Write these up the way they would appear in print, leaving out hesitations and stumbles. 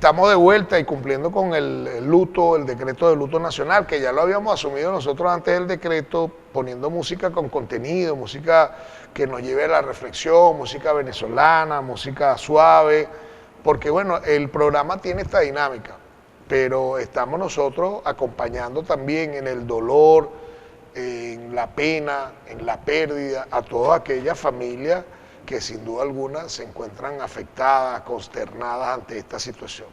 estamos de vuelta y cumpliendo con el luto, el decreto de luto nacional, que ya lo habíamos asumido nosotros antes del decreto, poniendo música con contenido, música que nos lleve a la reflexión, música venezolana, música suave, porque bueno, el programa tiene esta dinámica, pero estamos nosotros acompañando también en el dolor, en la pena, en la pérdida, a todas aquellas familias que sin duda alguna se encuentran afectadas, consternadas ante esta situación.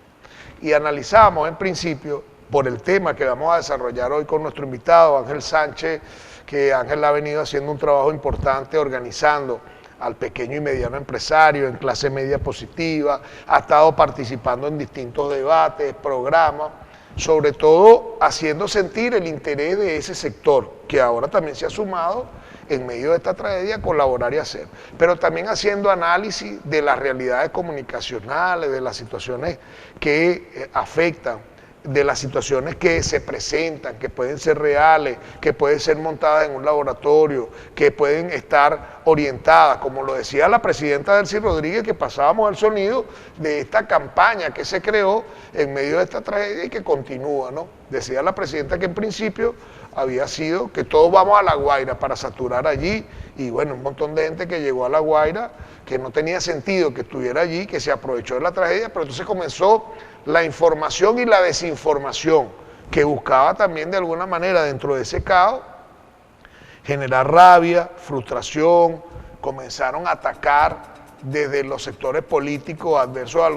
Y analizamos en principio, por el tema que vamos a desarrollar hoy con nuestro invitado, Ángel Sánchez, que Ángel ha venido haciendo un trabajo importante organizando al pequeño y mediano empresario en clase media positiva, ha estado participando en distintos debates, programas, sobre todo haciendo sentir el interés de ese sector, que ahora también se ha sumado en medio de esta tragedia a colaborar y hacer, pero también haciendo análisis de las realidades comunicacionales, de las situaciones que afectan, de las situaciones que se presentan, que pueden ser reales, que pueden ser montadas en un laboratorio, que pueden estar orientadas, como lo decía la presidenta Delcy Rodríguez, que pasábamos el sonido de esta campaña que se creó en medio de esta tragedia y que continúa, ¿no? Decía la presidenta que en principio había sido que todos vamos a La Guaira para saturar allí, y bueno, un montón de gente que llegó a La Guaira, que no tenía sentido que estuviera allí, que se aprovechó de la tragedia, pero entonces comenzó la información y la desinformación, que buscaba también de alguna manera dentro de ese caos generar rabia, frustración, comenzaron a atacar desde los sectores políticos adversos al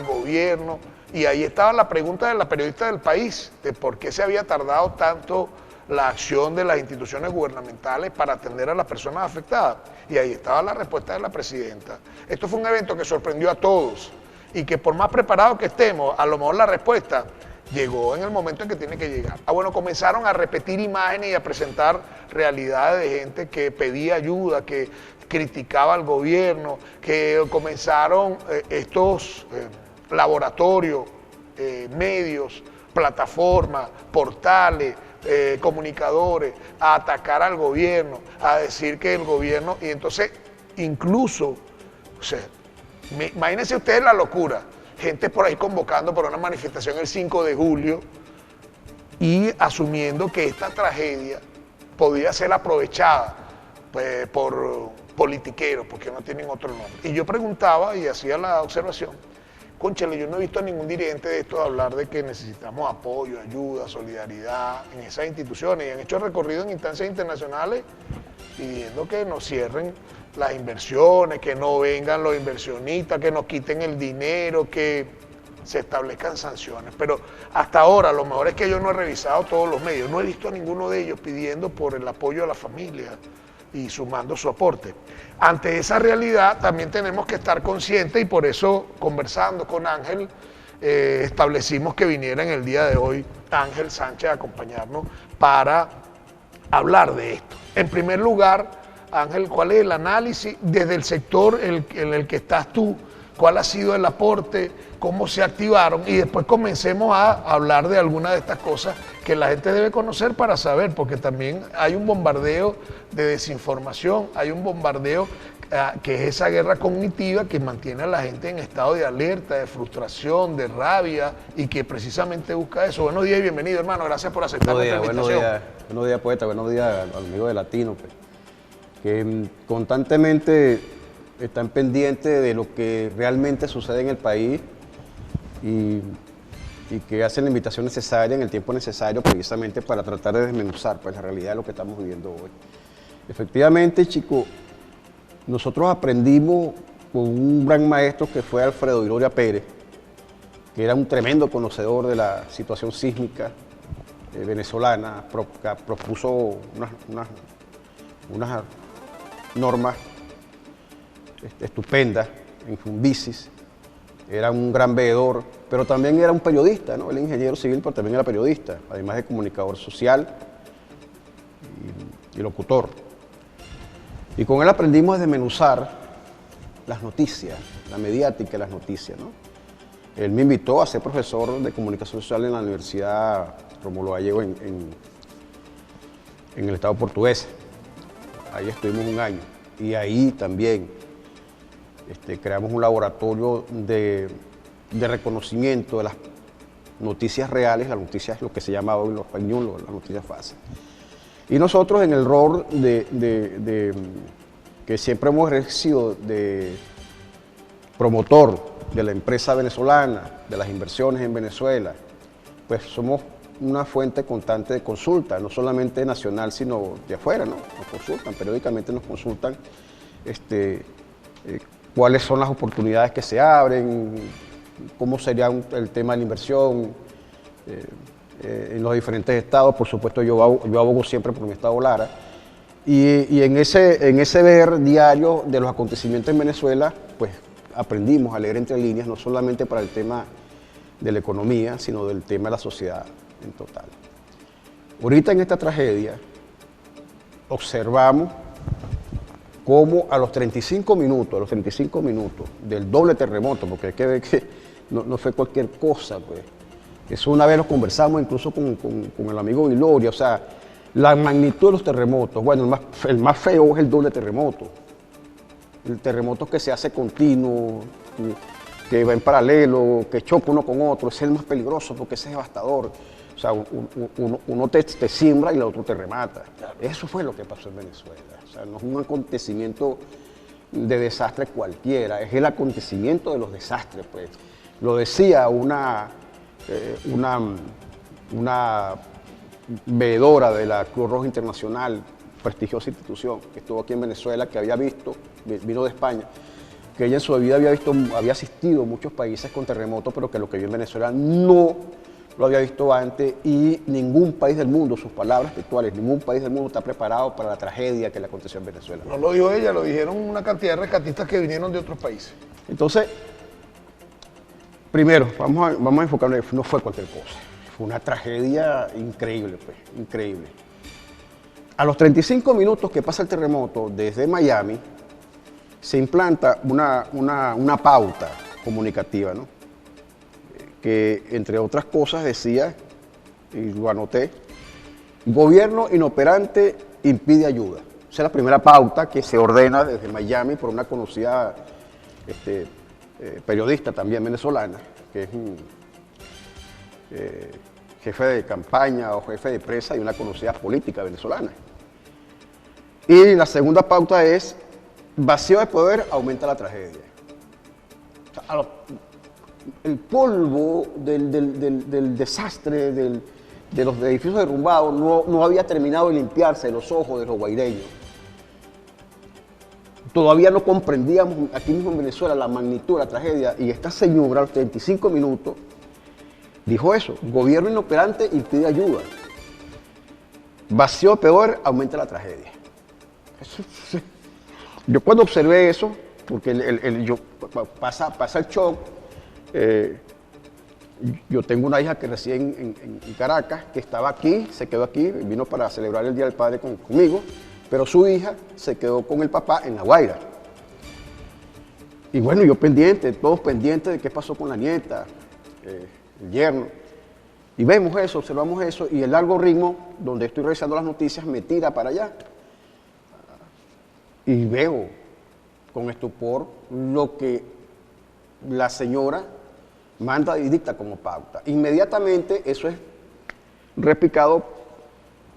gobierno, y ahí estaba la pregunta de la periodista del País, de por qué se había tardado tanto la acción de las instituciones gubernamentales para atender a las personas afectadas, y ahí estaba la respuesta de la presidenta. Esto fue un evento que sorprendió a todos, y que por más preparados que estemos, a lo mejor la respuesta llegó en el momento en que tiene que llegar. Bueno, comenzaron a repetir imágenes y a presentar realidades de gente que pedía ayuda, que criticaba al gobierno, que comenzaron estos laboratorios, medios, plataformas, portales, comunicadores, a atacar al gobierno, a decir que el gobierno, y entonces incluso, o sea, imagínense ustedes la locura, gente por ahí convocando para una manifestación el 5 de julio y asumiendo que esta tragedia podía ser aprovechada pues, por politiqueros, porque no tienen otro nombre. Y yo preguntaba y hacía la observación, cónchale, yo no he visto a ningún dirigente de estos hablar de que necesitamos apoyo, ayuda, solidaridad en esas instituciones, y han hecho recorrido en instancias internacionales pidiendo que nos cierren las inversiones, que no vengan los inversionistas, que nos quiten el dinero, que se establezcan sanciones. Pero hasta ahora, lo mejor es que yo no he revisado todos los medios, no he visto a ninguno de ellos pidiendo por el apoyo a la familia y sumando su aporte. Ante esa realidad también tenemos que estar conscientes, y por eso, conversando con Ángel, establecimos que viniera en el día de hoy Ángel Sánchez a acompañarnos para hablar de esto. En primer lugar, Ángel, ¿cuál es el análisis desde el sector en el que estás tú? ¿Cuál ha sido el aporte? ¿Cómo se activaron? Y después comencemos a hablar de algunas de estas cosas que la gente debe conocer para saber, porque también hay un bombardeo de desinformación, hay un bombardeo que es esa guerra cognitiva que mantiene a la gente en estado de alerta, de frustración, de rabia, y que precisamente busca eso. Buenos días y bienvenido, hermano. Gracias por aceptar nuestra invitación. Buenos días, poeta. Buenos días, amigo de Latino, pues, que constantemente están pendientes de lo que realmente sucede en el país y que hacen la invitación necesaria en el tiempo necesario precisamente para tratar de desmenuzar pues, la realidad de lo que estamos viviendo hoy. Efectivamente, chicos, nosotros aprendimos con un gran maestro que fue Alfredo Gloria Pérez, que era un tremendo conocedor de la situación sísmica venezolana, propuso unas normas estupendas en Fundicis. Era un gran veedor, pero también era un periodista, ¿no? Él era ingeniero civil, pero también era periodista, además de comunicador social y locutor. Y con él aprendimos a desmenuzar las noticias, la mediática de las noticias, ¿no? Él me invitó a ser profesor de comunicación social en la Universidad Rómulo Gallego en el estado portugués. Ahí estuvimos un año y ahí también creamos un laboratorio de de reconocimiento de las noticias reales, las noticias, lo que se llama hoy los fake news, las noticias falsas. Y nosotros en el rol que siempre hemos ejercido de promotor de la empresa venezolana, de las inversiones en Venezuela, pues somos una fuente constante de consulta, no solamente nacional, sino de afuera, ¿no? Nos consultan, periódicamente nos consultan cuáles son las oportunidades que se abren, cómo sería el tema de la inversión en los diferentes estados. Por supuesto, yo abogo siempre por mi estado Lara. Y en ese ver diario de los acontecimientos en Venezuela, pues aprendimos a leer entre líneas, no solamente para el tema de la economía, sino del tema de la sociedad en total. Ahorita en esta tragedia observamos cómo a los 35 minutos del doble terremoto, porque hay que ver que no fue cualquier cosa, pues. Eso una vez lo conversamos incluso con el amigo Viloria, o sea, la magnitud de los terremotos. Bueno, el más feo es el doble terremoto. El terremoto que se hace continuo, que va en paralelo, que choca uno con otro, ese es el más peligroso porque ese es devastador. O sea, uno te siembra y el otro te remata. Eso fue lo que pasó en Venezuela. O sea, no es un acontecimiento de desastre cualquiera, es el acontecimiento de los desastres, pues. Lo decía una veedora de la Cruz Roja Internacional, prestigiosa institución, que estuvo aquí en Venezuela, que había visto, vino de España, que ella en su vida había asistido a muchos países con terremotos, pero que lo que vio en Venezuela no lo había visto antes, y ningún país del mundo, sus palabras textuales, ningún país del mundo está preparado para la tragedia que le aconteció en Venezuela. No lo dijo ella, lo dijeron una cantidad de rescatistas que vinieron de otros países. Entonces, primero, vamos a enfocarnos, no fue cualquier cosa, fue una tragedia increíble, pues, increíble. A los 35 minutos que pasa el terremoto, desde Miami, se implanta una pauta comunicativa, ¿no? Que entre otras cosas decía, y lo anoté, gobierno inoperante impide ayuda. Esa es la primera pauta que se ordena desde Miami por una conocida periodista también venezolana, que es jefe de campaña o jefe de prensa y una conocida política venezolana. Y la segunda pauta es, vacío de poder aumenta la tragedia. O sea, el polvo del desastre, de los edificios derrumbados, no había terminado de limpiarse de los ojos de los guaireños. Todavía no comprendíamos aquí mismo en Venezuela la magnitud de la tragedia, y esta señora a los 35 minutos dijo eso: gobierno inoperante impide ayuda, vacío de poder aumenta la tragedia. Yo cuando observé eso, porque pasa el shock, yo tengo una hija que reside en Caracas, que estaba aquí, se quedó aquí, vino para celebrar el Día del Padre conmigo, pero su hija se quedó con el papá en La Guaira. Y bueno, yo todos pendientes de qué pasó con la nieta, el yerno. Y vemos eso, observamos eso, y el largo ritmo, donde estoy revisando las noticias, me tira para allá. Y veo con estupor lo que la señora manda y dicta como pauta. Inmediatamente eso es replicado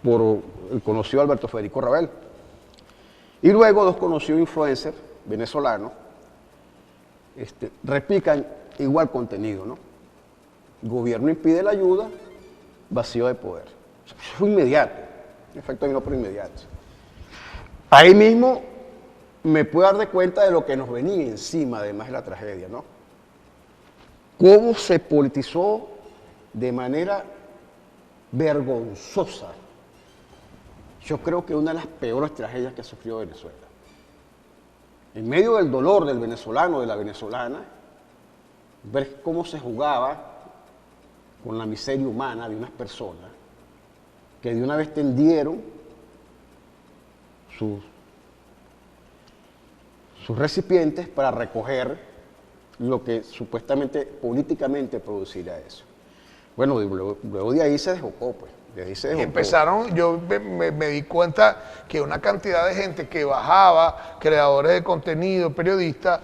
por el conocido Alberto Federico Rabel. Y luego dos conocidos influencers venezolanos replican igual contenido, ¿no? Gobierno impide la ayuda, vacío de poder. Fue inmediato, efecto vino por inmediato. Ahí mismo me puedo dar de cuenta de lo que nos venía encima, además de la tragedia, ¿no? Cómo se politizó de manera vergonzosa. Yo creo que una de las peores tragedias que ha sufrido Venezuela. En medio del dolor del venezolano, de la venezolana, ver cómo se jugaba con la miseria humana de unas personas que de una vez tendieron sus recipientes para recoger lo que supuestamente políticamente producirá eso. Bueno, luego de ahí se desbocó, pues. ahí se dejó Y empezaron, yo me di cuenta que una cantidad de gente que bajaba, creadores de contenido, periodistas,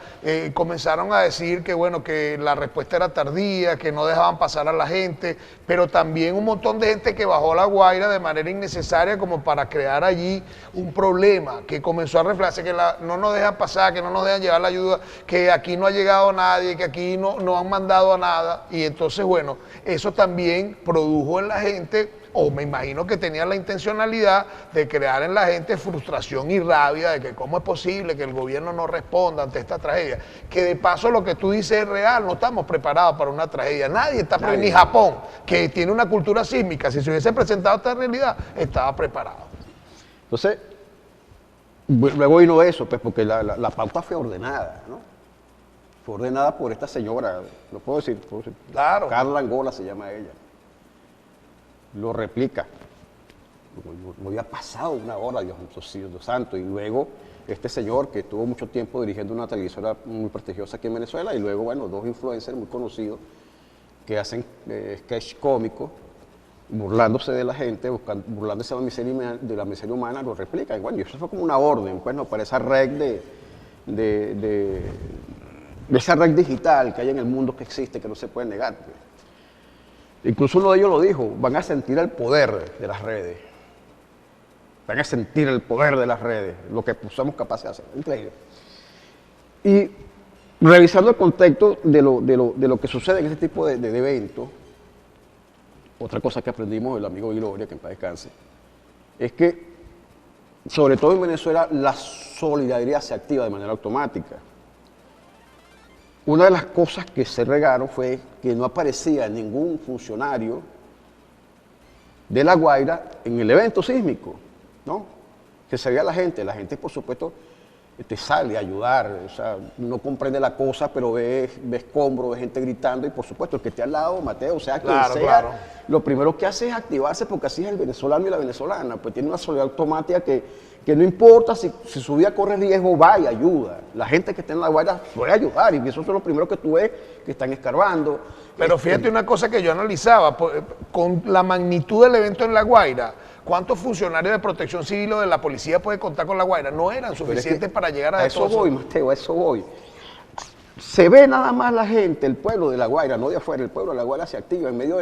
comenzaron a decir que bueno, que la respuesta era tardía, que no dejaban pasar a la gente, pero también un montón de gente que bajó La Guaira de manera innecesaria como para crear allí un problema, que comenzó a reflejarse que no nos dejan pasar, que no nos dejan llevar la ayuda, que aquí no ha llegado nadie, que aquí no han mandado a nada. Y entonces, bueno, eso también produjo en la gente, o me imagino que tenían la intencionalidad de crear en la gente frustración y rabia de que cómo es posible que el gobierno no responda ante esta tragedia. Que de paso lo que tú dices es real, no estamos preparados para una tragedia. Nadie está preparado, ni Japón, que tiene una cultura sísmica, si se hubiese presentado esta realidad, estaba preparado. Entonces, luego vino eso, pues porque la pauta fue ordenada, ¿no? Fue ordenada por esta señora, lo puedo decir, Claro. Carla Angola se llama ella. Lo replica. No había pasado una hora, Dios santo, y luego este señor que estuvo mucho tiempo dirigiendo una televisora muy prestigiosa aquí en Venezuela, y luego, bueno, dos influencers muy conocidos que hacen sketch cómicos, burlándose de la gente, burlándose de la miseria humana, lo replican. Y bueno, y eso fue como una orden, pues, ¿no? Para esa red de esa red digital que hay en el mundo que existe, que no se puede negar, pues. Incluso uno de ellos lo dijo, van a sentir el poder de las redes. Van a sentir el poder de las redes, lo que somos capaces de hacer. Increíble. Y revisando el contexto de lo que sucede en este tipo de eventos, otra cosa que aprendimos del amigo Gloria, que en paz descanse, es que, sobre todo en Venezuela, la solidaridad se activa de manera automática. Una de las cosas que se regaron fue que no aparecía ningún funcionario de La Guaira en el evento sísmico, ¿no? Que se veía la gente por supuesto sale a ayudar, o sea, no comprende la cosa, pero ve escombros, ve gente gritando y por supuesto el que esté al lado, Mateo, o sea, quien sea, claro. lo primero que hace es activarse porque así es el venezolano y la venezolana, pues tiene una solidaridad automática que no importa si su vida corre riesgo, va y ayuda. La gente que está en La Guaira puede ayudar y eso es lo primero que tú ves, que están escarbando. Pero fíjate una cosa que yo analizaba, con la magnitud del evento en La Guaira, ¿cuántos funcionarios de protección civil o de la policía puede contar con La Guaira? No eran suficientes para llegar a eso voy, Mateo, a eso voy. Se ve nada más la gente, el pueblo de La Guaira, no de afuera, el pueblo de La Guaira se activa en medio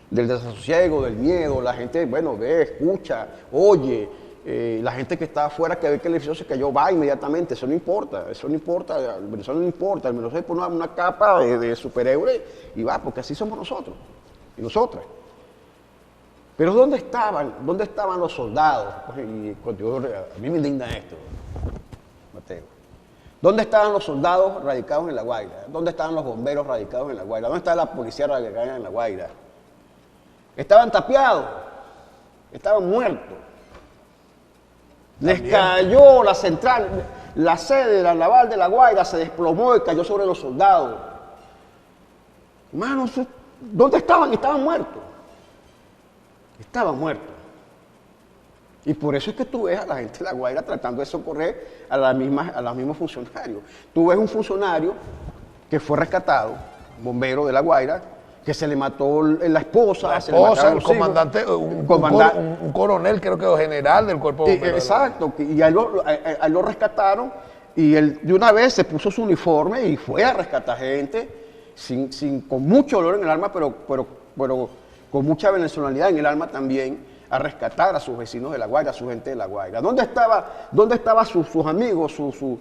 del desasosiego, del miedo, la gente, bueno, ve, escucha, oye, la gente que está afuera que ve que el edificio se cayó va inmediatamente, eso no importa, al venezolano no importa, al venezolano pone una capa de superhéroe y va, porque así somos nosotros y nosotras. Pero ¿dónde estaban los soldados? Y a mí me indigna esto, Mateo. ¿Dónde estaban los soldados radicados en La Guaira? ¿Dónde estaban los bomberos radicados en La Guaira? ¿Dónde estaba la policía radicada en La Guaira? Estaban tapiados, estaban muertos. Les cayó la central, la sede de la naval de La Guaira se desplomó y cayó sobre los soldados. Hermanos, ¿dónde estaban? Estaban muertos. Estaban muertos. Y por eso es que tú ves a la gente de La Guaira tratando de socorrer a los mismos funcionarios. Tú ves un funcionario que fue rescatado, bombero de La Guaira, que se le mató la esposa, el comandante, un coronel, creo que, o general del cuerpo de bomberos. Exacto, y a él lo rescataron y él de una vez se puso su uniforme y fue a rescatar gente con mucho dolor en el alma, pero con mucha venezolanidad en el alma también, a rescatar a sus vecinos de La Guaira, a su gente de La Guaira. ¿Dónde estaban sus amigos, sus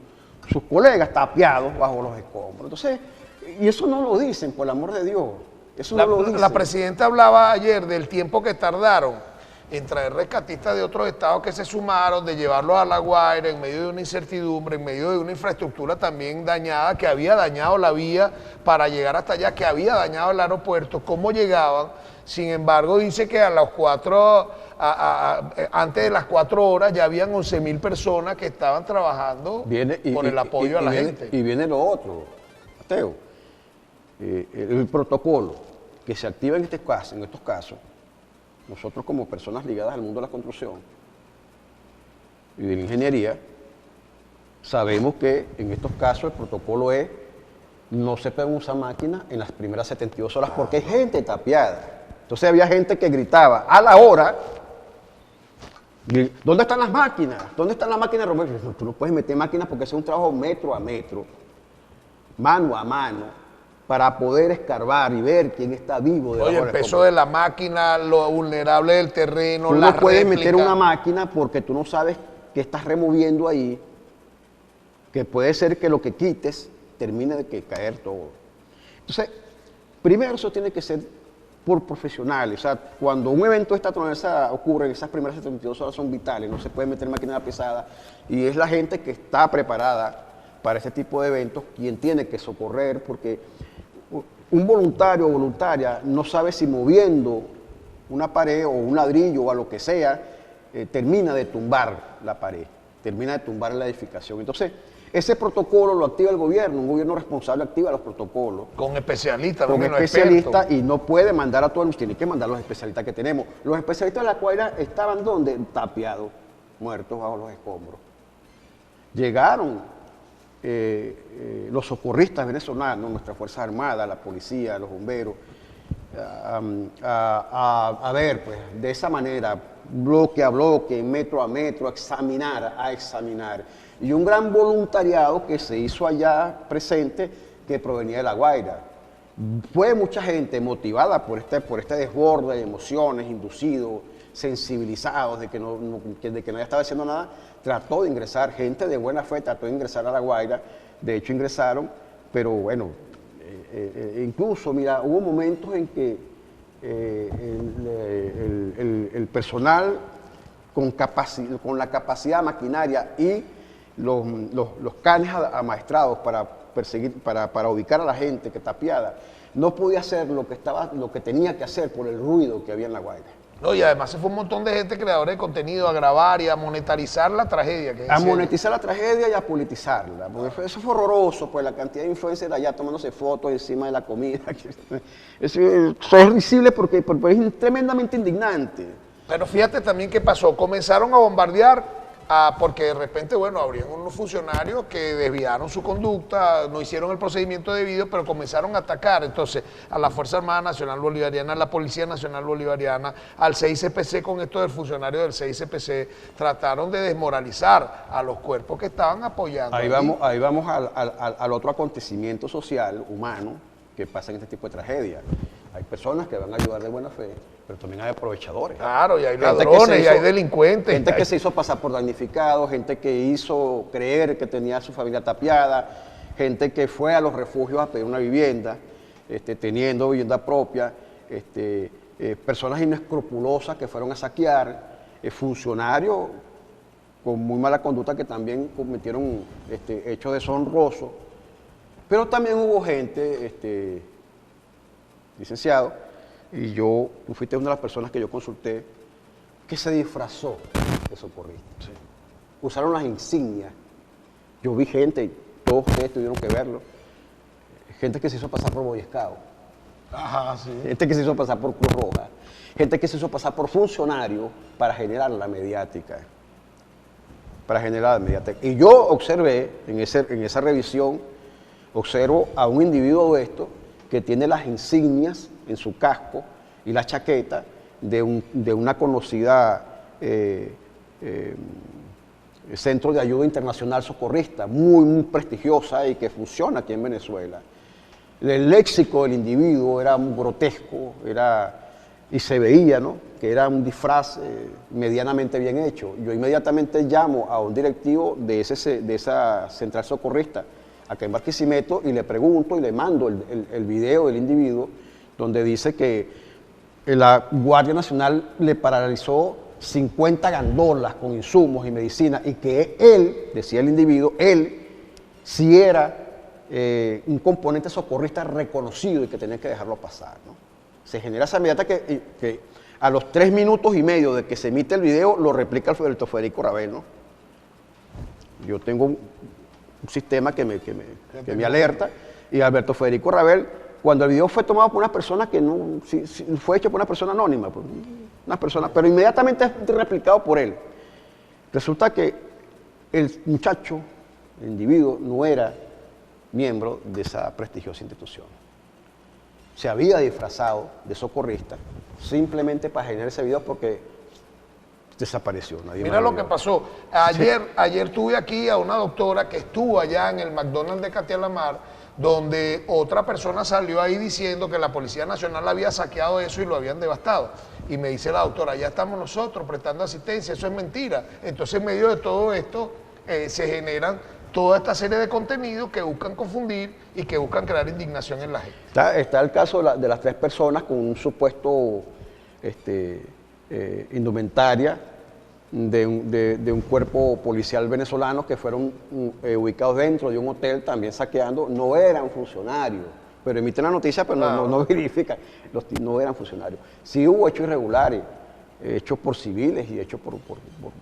colegas tapiados bajo los escombros? Entonces, y eso no lo dicen, por el amor de Dios. Eso no lo dicen. La presidenta hablaba ayer del tiempo que tardaron en traer rescatistas de otros estados que se sumaron, de llevarlos a La Guaira en medio de una incertidumbre, en medio de una infraestructura también dañada, que había dañado la vía para llegar hasta allá, que había dañado el aeropuerto, cómo llegaban. Sin embargo, dice que antes de las 4 horas ya habían 11.000 personas que estaban trabajando por el apoyo a la gente. Y viene lo otro, Mateo, el protocolo que se activa en estos casos, nosotros como personas ligadas al mundo de la construcción y de la ingeniería, sabemos que en estos casos el protocolo es no se pueden usar máquinas en las primeras 72 horas porque hay gente tapiada. Entonces había gente que gritaba a la hora, ¿dónde están las máquinas? ¿Dónde están las máquinas, Romero? No, tú no puedes meter máquinas porque es un trabajo metro a metro, mano a mano, para poder escarbar y ver quién está vivo. Oye, el peso de la máquina, lo vulnerable del terreno, tú la no puedes réplica. meter una máquina porque tú no sabes qué estás removiendo ahí, que puede ser que lo que quites termine de que caer todo. Entonces, primero eso tiene que ser por profesionales. O sea, cuando un evento de esta naturaleza ocurre, esas primeras 72 horas son vitales, no se puede meter máquina pesada y es la gente que está preparada para este tipo de eventos quien tiene que socorrer, porque un voluntario o voluntaria no sabe si moviendo una pared o un ladrillo o a lo que sea, termina de tumbar la pared, termina de tumbar la edificación. Entonces, ese protocolo lo activa el gobierno, un gobierno responsable activa los protocolos. Con especialistas, Con menos especialistas, expertos. y no puede mandar a todos, tiene que mandar a los especialistas que tenemos. Los especialistas de la cuadra estaban ¿dónde? Tapiados, muertos bajo los escombros. Llegaron los socorristas venezolanos, nuestras Fuerzas Armadas, la policía, los bomberos, a ver, pues, de esa manera, bloque a bloque, metro a metro, a examinar. Y un gran voluntariado que se hizo allá presente que provenía de La Guaira. Fue mucha gente motivada por este desborde de emociones, inducidos, sensibilizados de que nadie estaba haciendo nada, trató de ingresar, gente de buena fe trató de ingresar a La Guaira, de hecho ingresaron, pero bueno, incluso, mira, hubo momentos en que el personal con la capacidad maquinaria y los canes amaestrados para perseguir, para ubicar a la gente que tapiada, no podía hacer lo que tenía que hacer por el ruido que había en La Guaira. No, y además se fue un montón de gente, creadores de contenido, a grabar y a monetarizar la tragedia. A monetizar la tragedia y a politizarla. Porque eso fue horroroso, pues la cantidad de influencers allá tomándose fotos encima de la comida. Eso es risible porque es tremendamente indignante. Pero fíjate también qué pasó. Comenzaron a bombardear porque de repente, bueno, habrían unos funcionarios que desviaron su conducta, no hicieron el procedimiento debido, pero comenzaron a atacar entonces a la Fuerza Armada Nacional Bolivariana, a la Policía Nacional Bolivariana, al CICPC. Con esto del funcionario del CICPC, trataron de desmoralizar a los cuerpos que estaban apoyando. Ahí vamos al otro acontecimiento social, humano, que pasa en este tipo de tragedias. Hay personas que van a ayudar de buena fe, pero también hay aprovechadores. Claro, y hay ladrones, y hay delincuentes. Gente que se hizo pasar por damnificado, gente que hizo creer que tenía a su familia tapiada, gente que fue a los refugios a pedir una vivienda, teniendo vivienda propia, personas inescrupulosas que fueron a saquear, funcionarios con muy mala conducta que también cometieron hechos deshonrosos, pero también hubo gente, licenciado, y tú fuiste una de las personas que yo consulté, que se disfrazó de socorrista. Sí. Usaron las insignias. Yo vi gente, y todos ustedes tuvieron que verlo, gente que se hizo pasar por Boy Scout. Ajá, sí. Gente que se hizo pasar por Cruz Roja, gente que se hizo pasar por funcionario para generar la mediática. Y yo observé, en esa revisión, observo a un individuo de esto que tiene las insignias en su casco y la chaqueta de una conocida centro de ayuda internacional socorrista, muy prestigiosa y que funciona aquí en Venezuela. El léxico del individuo era muy grotesco, y se veía, ¿no?, que era un disfraz medianamente bien hecho. Yo inmediatamente llamo a un directivo de esa central socorrista, acá en Barquisimeto, y le pregunto y le mando el video del individuo donde dice que la Guardia Nacional le paralizó 50 gandolas con insumos y medicinas y que él, decía el individuo, él sí era un componente socorrista reconocido y que tenía que dejarlo pasar, ¿no? Se genera esa mediata que a los 3 minutos y medio de que se emite el video lo replica Alberto Federico Ravel, ¿no? Yo tengo un sistema que me alerta, y Alberto Federico Ravel, cuando el video fue tomado por una persona que no, fue hecho por una persona anónima, pero inmediatamente es replicado por él. Resulta que el muchacho, el individuo, no era miembro de esa prestigiosa institución. Se había disfrazado de socorrista simplemente para generar ese video porque desapareció. Mira lo que pasó. Ayer tuve aquí a una doctora que estuvo allá en el McDonald's de Catialamar, donde otra persona salió ahí diciendo que la Policía Nacional había saqueado eso y lo habían devastado. Y me dice la doctora, ya estamos nosotros prestando asistencia, eso es mentira. Entonces, en medio de todo esto, se generan toda esta serie de contenidos que buscan confundir y que buscan crear indignación en la gente. Está el caso de las 3 personas con un supuesto indumentaria de un cuerpo policial venezolano que fueron ubicados dentro de un hotel también saqueando. No eran funcionarios, pero emiten la noticia, pero no verifican. No eran funcionarios. Sí hubo hechos irregulares, hechos por civiles y hechos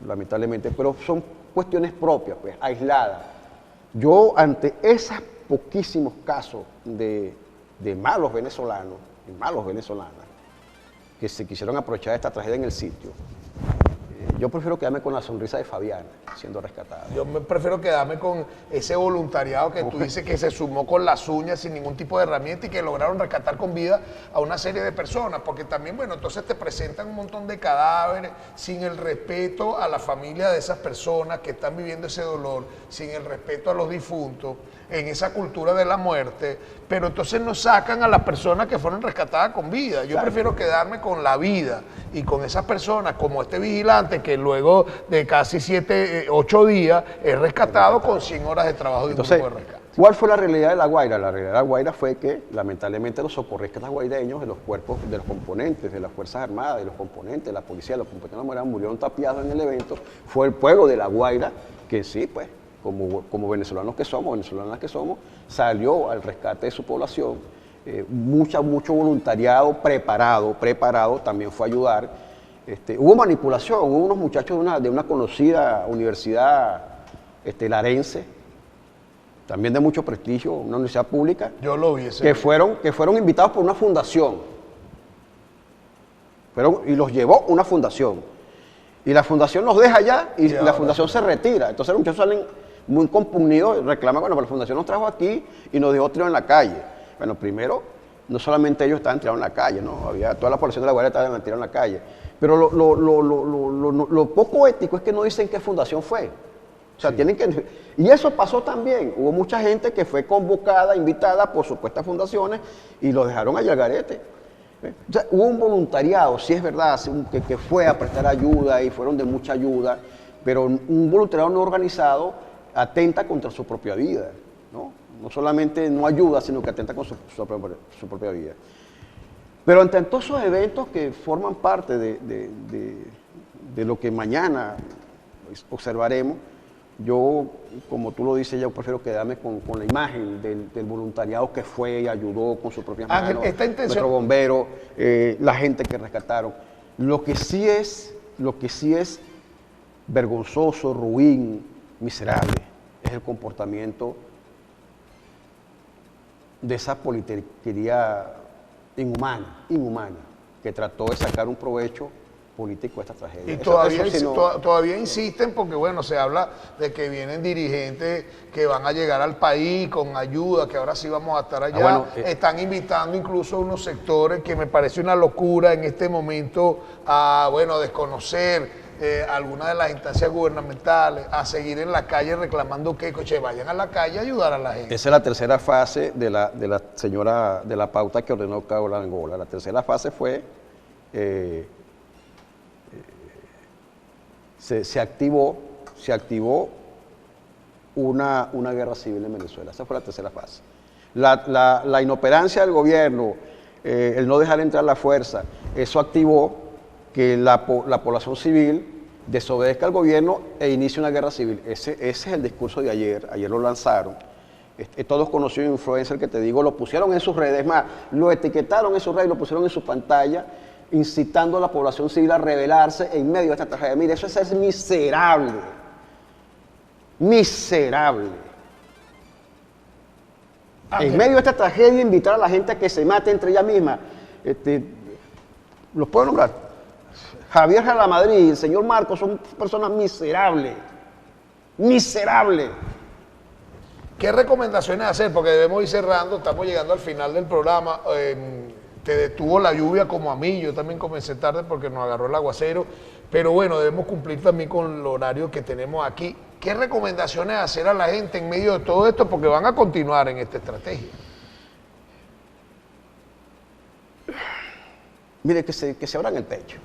lamentablemente, pero son cuestiones propias, pues, aisladas. Yo, ante esos poquísimos casos de malos venezolanos y malos venezolanas que se quisieron aprovechar de esta tragedia en el sitio, yo prefiero quedarme con la sonrisa de Fabiana siendo rescatada. Yo prefiero quedarme con ese voluntariado que tú dices que se sumó con las uñas sin ningún tipo de herramienta y que lograron rescatar con vida a una serie de personas, porque también, bueno, entonces te presentan un montón de cadáveres sin el respeto a la familia de esas personas que están viviendo ese dolor, sin el respeto a los difuntos, en esa cultura de la muerte, pero entonces no sacan a las personas que fueron rescatadas con vida. Yo prefiero quedarme con la vida y con esas personas, como este vigilante que luego de casi 7, 8 días es rescatado con 100 horas de trabajo de un grupo de rescate. ¿Cuál fue la realidad de La Guaira? La realidad de La Guaira fue que, lamentablemente, los socorristas guaireños de los cuerpos, de los componentes de las Fuerzas Armadas, de los componentes de la policía, de los componentes de la Morena, murieron tapiados en el evento. Fue el pueblo de La Guaira que sí, pues, como venezolanos que somos, venezolanas que somos, salió al rescate de su población. Mucho voluntariado preparado también fue a ayudar. Hubo manipulación, hubo unos muchachos de una conocida universidad larense, también de mucho prestigio, una universidad pública. Yo lo vi que fueron invitados por una fundación. Y los llevó una fundación. Y la fundación los deja allá y la fundación se retira. Entonces los muchachos salen muy compugnidos, reclaman, bueno, pero la fundación nos trajo aquí y nos dejó tirados en la calle. Bueno, primero, no solamente ellos estaban tirados en la calle, ¿no? Toda la población de La Guaira estaba tirada en la calle. Pero lo poco ético es que no dicen qué fundación fue. O sea, tienen que... Y eso pasó también. Hubo mucha gente que fue convocada, invitada por supuestas fundaciones y los dejaron allá al garete. O sea, hubo un voluntariado, sí es verdad, que fue a prestar ayuda y fueron de mucha ayuda, pero un voluntariado no organizado atenta contra su propia vida, ¿no? No solamente no ayuda, sino que atenta con su propia vida. Pero ante todos esos eventos que forman parte de lo que mañana observaremos, yo, como tú lo dices, yo prefiero quedarme con la imagen del voluntariado que fue y ayudó con sus propias manos, nuestro bombero, la gente que rescataron. Lo que sí es vergonzoso, ruin, miserable, es el comportamiento de esa politiquería inhumana, que trató de sacar un provecho político a esta tragedia. Y todavía insisten porque, bueno, se habla de que vienen dirigentes que van a llegar al país con ayuda, que ahora sí vamos a estar allá. Están invitando incluso a unos sectores que me parece una locura en este momento a, bueno, desconocer algunas de las instancias gubernamentales, a seguir en la calle reclamando que, coche, vayan a la calle a ayudar a la gente. Esa es la tercera fase de la señora de la pauta que ordenó Carola Angola. La tercera fase fue... Se activó una guerra civil en Venezuela. Esa fue la tercera fase. La inoperancia del gobierno, el no dejar entrar la fuerza, eso activó que la población civil desobedezca al gobierno e inicie una guerra civil. Ese es el discurso de ayer. Ayer lo lanzaron. Todos conocidos influencers que te digo, lo pusieron en sus redes, es más, lo etiquetaron en sus redes, lo pusieron en su pantalla, incitando a la población civil a rebelarse en medio de esta tragedia. Mire, eso es miserable. Miserable. En medio de esta tragedia, invitar a la gente a que se mate entre ella misma. ¿Los puedo nombrar? Javier Jalamadrid, el señor Marcos, son personas miserables. Miserables. ¿Qué recomendaciones hacer? Porque debemos ir cerrando, estamos llegando al final del programa. Te detuvo la lluvia como a mí, yo también comencé tarde porque nos agarró el aguacero, pero bueno, debemos cumplir también con el horario que tenemos aquí. ¿Qué recomendaciones hacer a la gente en medio de todo esto? Porque van a continuar en esta estrategia. Mire, que se abran el pecho.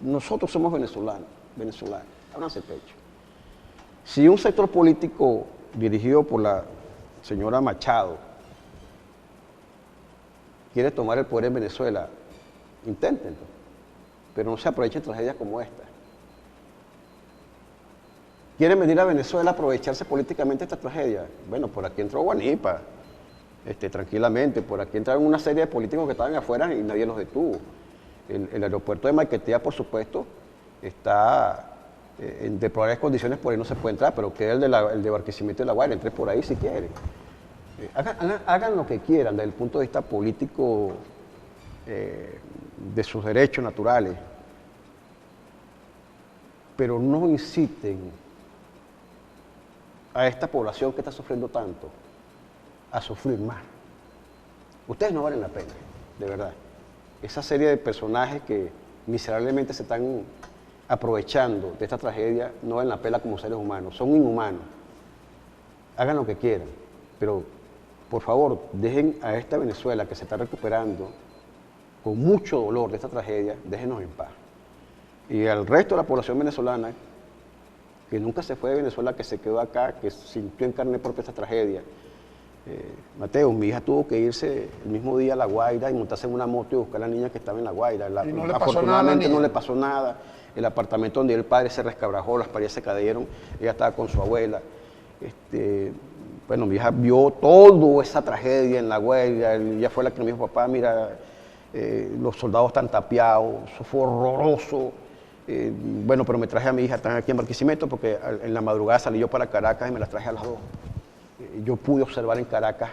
Nosotros somos venezolanos, ábranse el pecho. Si un sector político dirigido por la señora Machado quiere tomar el poder en Venezuela, inténtenlo, pero no se aprovechen tragedias como esta. ¿Quieren venir a Venezuela a aprovecharse políticamente esta tragedia? Bueno, por aquí entró Guanipa, tranquilamente, por aquí entraron una serie de políticos que estaban afuera y nadie los detuvo. El aeropuerto de Maiquetía, por supuesto, está en deplorables condiciones, por ahí no se puede entrar, pero queda el de Barquisimeto de La Guaira, entre por ahí si quieren. Hagan lo que quieran desde el punto de vista político de sus derechos naturales, pero no inciten a esta población que está sufriendo tanto a sufrir más. Ustedes no valen la pena, de verdad. Esa serie de personajes que miserablemente se están aprovechando de esta tragedia no valen la pena como seres humanos, son inhumanos. Hagan lo que quieran, pero por favor, dejen a esta Venezuela que se está recuperando con mucho dolor de esta tragedia, déjenos en paz. Y al resto de la población venezolana, que nunca se fue de Venezuela, que se quedó acá, que sintió en carne propia esta tragedia. Mateo, mi hija tuvo que irse el mismo día a La Guaira y montarse en una moto y buscar a la niña que estaba en La Guaira. ¿Y no le pasó afortunadamente nada, no le pasó nada. El apartamento donde el padre se rescabrajó, las paredes se cayeron, ella estaba con su abuela. Bueno, mi hija vio toda esa tragedia en La Guaira, ella fue la que me dijo, papá, mira, los soldados están tapiados, eso fue horroroso. Bueno, pero me traje a mi hija, están aquí en Barquisimeto, porque en la madrugada salí yo para Caracas y me las traje a las 2. Yo pude observar en Caracas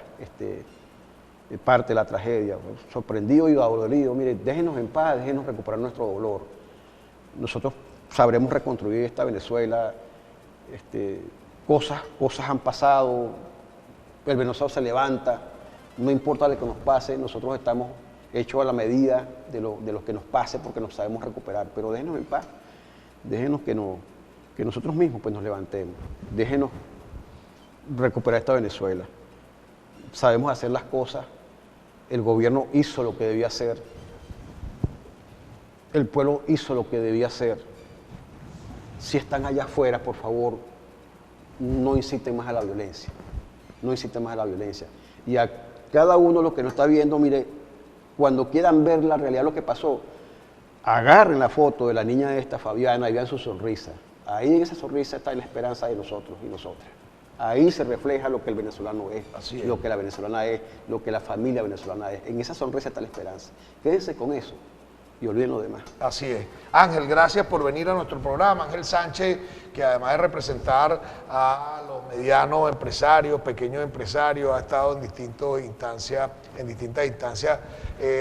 parte de la tragedia, sorprendido y adolorido. Mire, déjenos en paz, déjenos recuperar nuestro dolor. Nosotros sabremos reconstruir esta Venezuela. Cosas han pasado, el venezolano se levanta, no importa lo que nos pase, nosotros estamos hechos a la medida de lo que nos pase porque nos sabemos recuperar, pero déjenos en paz, déjenos que nosotros mismos pues nos levantemos, déjenos recuperar esta Venezuela. Sabemos hacer las cosas, el gobierno hizo lo que debía hacer, el pueblo hizo lo que debía hacer. Si están allá afuera, por favor, no inciten más a la violencia, no inciten más a la violencia. Y a cada uno lo que nos está viendo, mire, cuando quieran ver la realidad de lo que pasó, agarren la foto de la niña esta, Fabiana, y vean su sonrisa. Ahí en esa sonrisa está la esperanza de nosotros y nosotras. Ahí se refleja lo que el venezolano es, lo que la venezolana es, lo que la familia venezolana es. En esa sonrisa está la esperanza. Quédense con eso y olviden lo demás. Así es. Ángel, gracias por venir a nuestro programa. Ángel Sánchez, que además de representar a los medianos empresarios, pequeños empresarios, ha estado en distintas instancias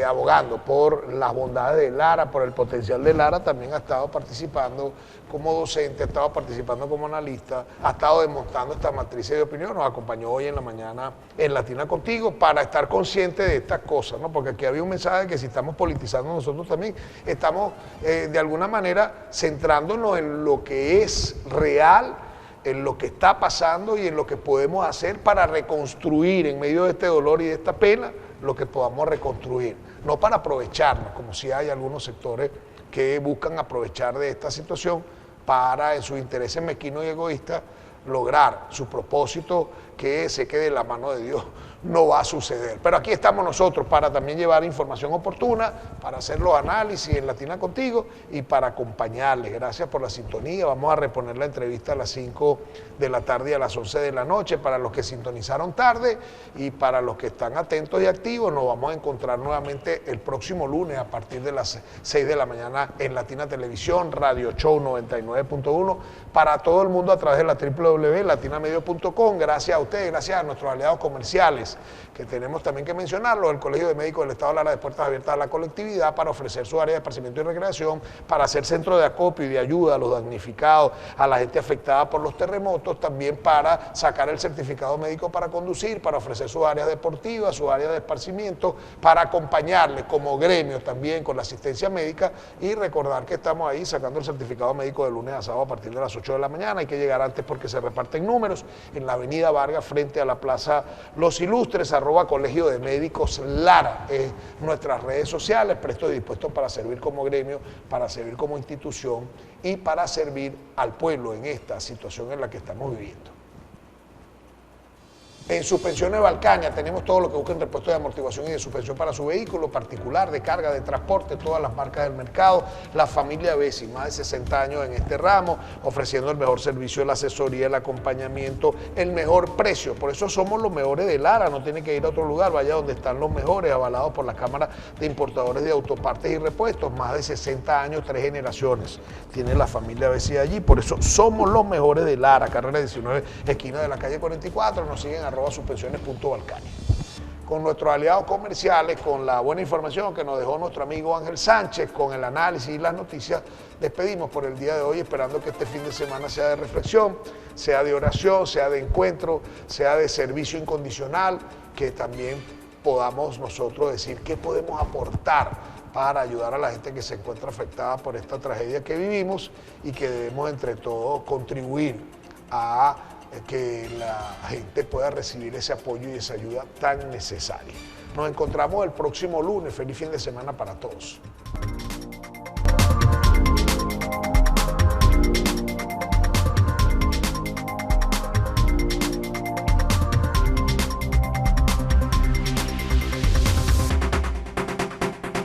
abogando por las bondades de Lara, por el potencial de Lara. También ha estado participando como docente, ha estado participando como analista, ha estado desmontando esta matriz de opinión. Nos acompañó hoy en la mañana en Latina Contigo para estar consciente de estas cosas, ¿no? Porque aquí había un mensaje de que si estamos politizando nosotros también, estamos de alguna manera centrándonos en lo que es real, en lo que está pasando y en lo que podemos hacer para reconstruir en medio de este dolor y de esta pena lo que podamos reconstruir, no para aprovecharnos, como si hay algunos sectores que buscan aprovechar de esta situación para, en sus intereses mezquinos y egoístas, lograr su propósito, que sé que de la mano de Dios no va a suceder. Pero aquí estamos nosotros para también llevar información oportuna, para hacer los análisis en Latina Contigo y para acompañarles. Gracias por la sintonía. Vamos a reponer la entrevista a las 5 de la tarde y a las 11 de la noche para los que sintonizaron tarde, y para los que están atentos y activos nos vamos a encontrar nuevamente el próximo lunes a partir de las 6 de la mañana en Latina Televisión, Radio Show 99.1, para todo el mundo a través de la www.latinamedio.com. Gracias a ustedes, gracias a nuestros aliados comerciales. sociales, que tenemos también que mencionarlo, el Colegio de Médicos del Estado Lara de puertas abiertas a la colectividad para ofrecer su área de esparcimiento y recreación, para hacer centro de acopio y de ayuda a los damnificados, a la gente afectada por los terremotos, también para sacar el certificado médico para conducir, para ofrecer sus áreas deportivas, su área de esparcimiento, para acompañarles como gremio también con la asistencia médica y recordar que estamos ahí sacando el certificado médico de lunes a sábado a partir de las 8 de la mañana. Hay que llegar antes porque se reparten números en la avenida Vargas frente a la Plaza Los Ilustres, @Colegio de Médicos Lara. Nuestras redes sociales, presto y dispuesto para servir como gremio, para servir como institución y para servir al pueblo en esta situación en la que estamos viviendo. En Suspensiones Balcaña tenemos todo lo que busquen repuestos de amortiguación y de suspensión para su vehículo particular, de carga, de transporte, todas las marcas del mercado. La familia Bessi, más de 60 años en este ramo, ofreciendo el mejor servicio, la asesoría, el acompañamiento, el mejor precio. Por eso somos los mejores de Lara, no tiene que ir a otro lugar, vaya donde están los mejores, avalados por la Cámara de Importadores de Autopartes y Repuestos. Más de 60 años, 3 generaciones. Tiene la familia Bessi allí, por eso somos los mejores de Lara. Carrera 19, esquina de la calle 44, nos siguen @suspensiones.balcaña. Con nuestros aliados comerciales, con la buena información que nos dejó nuestro amigo Ángel Sánchez, con el análisis y las noticias, despedimos por el día de hoy, esperando que este fin de semana sea de reflexión, sea de oración, sea de encuentro, sea de servicio incondicional, que también podamos nosotros decir qué podemos aportar para ayudar a la gente que se encuentra afectada por esta tragedia que vivimos y que debemos entre todos contribuir a que la gente pueda recibir ese apoyo y esa ayuda tan necesaria. Nos encontramos el próximo lunes. Feliz fin de semana para todos.